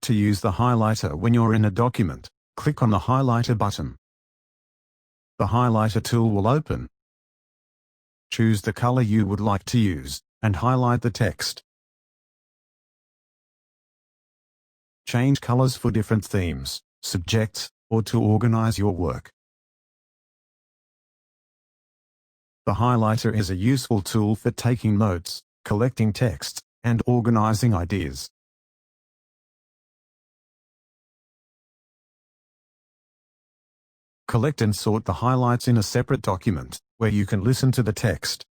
To use the highlighter when you're in a document, click on the highlighter button. The highlighter tool will open. Choose the color you would like to use, and highlight the text. Change colors for different themes, subjects, or to organize your work. The highlighter is a useful tool for taking notes, collecting text, and organizing ideas. Collect and sort the highlights in a separate document, where you can listen to the text.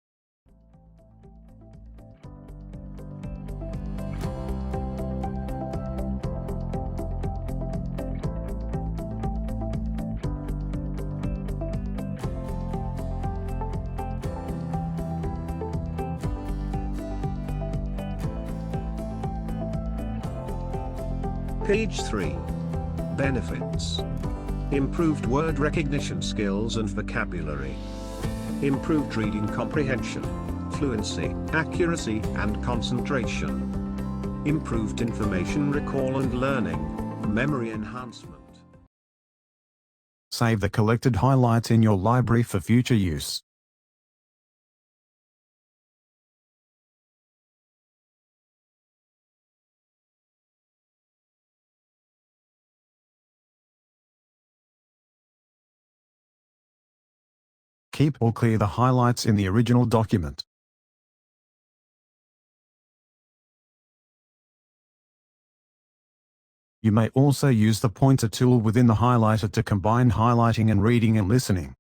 Page 3. Benefits. Improved word recognition skills and vocabulary. Improved reading comprehension, fluency, accuracy, and concentration. Improved information recall and learning, memory enhancement. Save the collected highlights in your library for future use. Keep or clear the highlights in the original document. You may also use the pointer tool within the highlighter to combine highlighting and reading and listening.